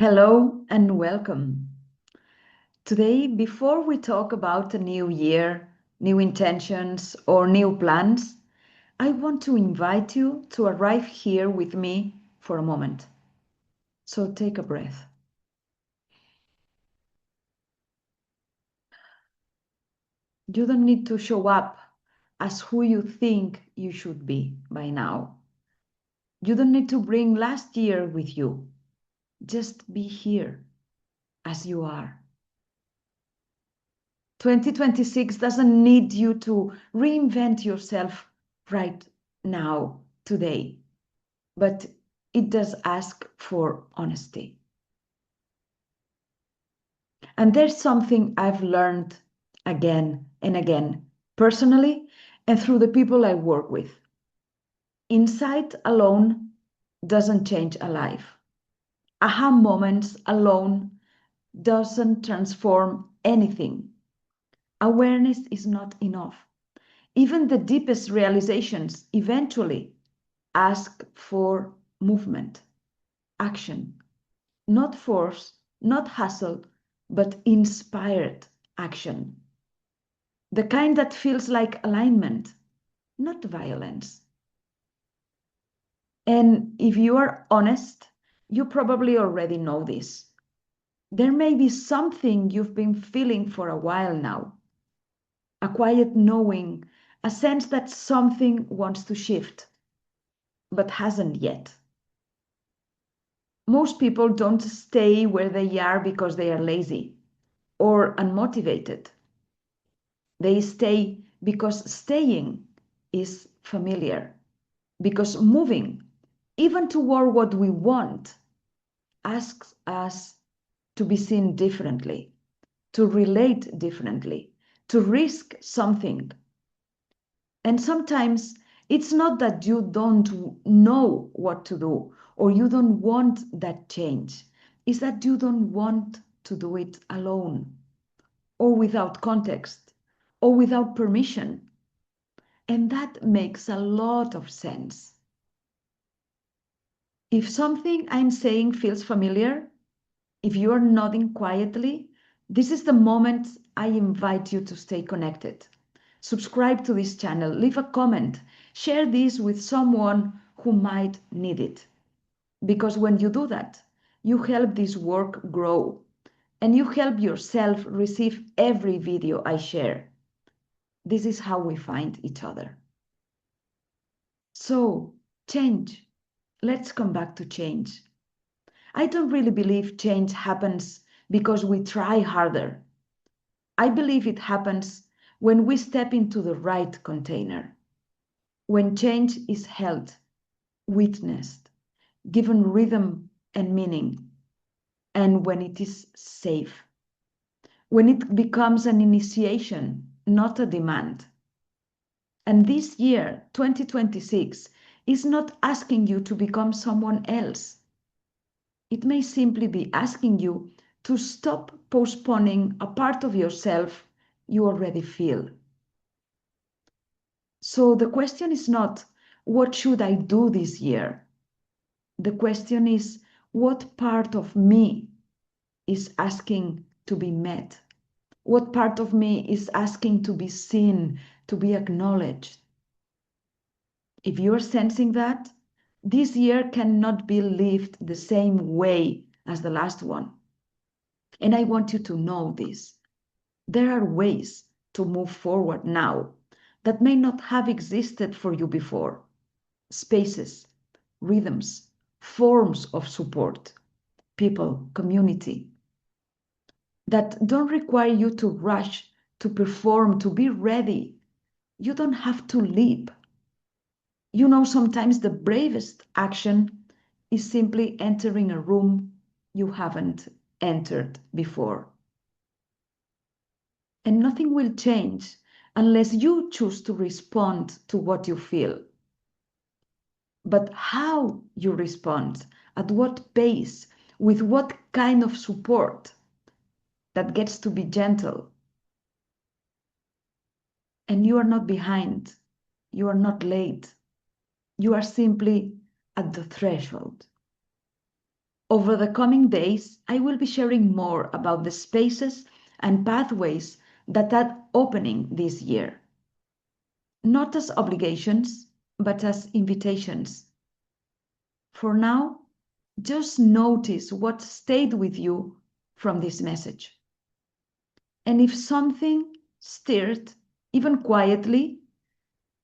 Hello and welcome. Today, before we talk about a new year, new intentions, or new plans, I want to invite you to arrive here with me for a moment. So take a breath. You don't need to show up as who you think you should be by now. You don't need to bring last year with you. Just be here as you are. 2026 doesn't need you to reinvent yourself right now, today, but it does ask for honesty. And there's something I've learned again and again, personally and through the people I work with. Insight alone doesn't change a life. Aha moments alone doesn't transform anything. Awareness is not enough. Even the deepest realizations eventually ask for movement, action, not force, not hustle, but inspired action. The kind that feels like alignment, not violence. And if you are honest, you probably already know this. There may be something you've been feeling for a while now, a quiet knowing, a sense that something wants to shift, but hasn't yet. Most people don't stay where they are because they are lazy or unmotivated. They stay because staying is familiar, because moving, even toward what we want, asks us to be seen differently, to relate differently, to risk something. And sometimes it's not that you don't know what to do or you don't want that change, it's that you don't want to do it alone or without context or without permission. And that makes a lot of sense. If something I'm saying feels familiar, if you are nodding quietly, this is the moment I invite you to stay connected. Subscribe to this channel, leave a comment, share this with someone who might need it. Because when you do that, you help this work grow and you help yourself receive every video I share. This is how we find each other. So, change. Let's come back to change. I don't really believe change happens because we try harder. I believe it happens when we step into the right container, when change is held, witnessed, given rhythm and meaning, and when it is safe, when it becomes an initiation, not a demand. And this year, 2026, is not asking you to become someone else. It may simply be asking you to stop postponing a part of yourself you already feel. So the question is not, what should I do this year? The question is, what part of me is asking to be met? What part of me is asking to be seen, to be acknowledged? If you're sensing that, this year cannot be lived the same way as the last one. And I want you to know this. There are ways to move forward now that may not have existed for you before. Spaces, rhythms, forms of support, people, community that don't require you to rush, to perform, to be ready. You don't have to leap. You know, sometimes the bravest action is simply entering a room you haven't entered before. And nothing will change unless you choose to respond to what you feel. But how you respond, at what pace, with what kind of support, that gets to be gentle. And you are not behind, you are not late, you are simply at the threshold. Over the coming days, I will be sharing more about the spaces and pathways that are opening this year, not as obligations, but as invitations. For now, just notice what stayed with you from this message. And if something stirred, even quietly,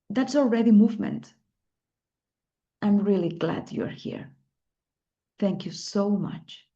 that's already movement. I'm really glad you're here. Thank you so much.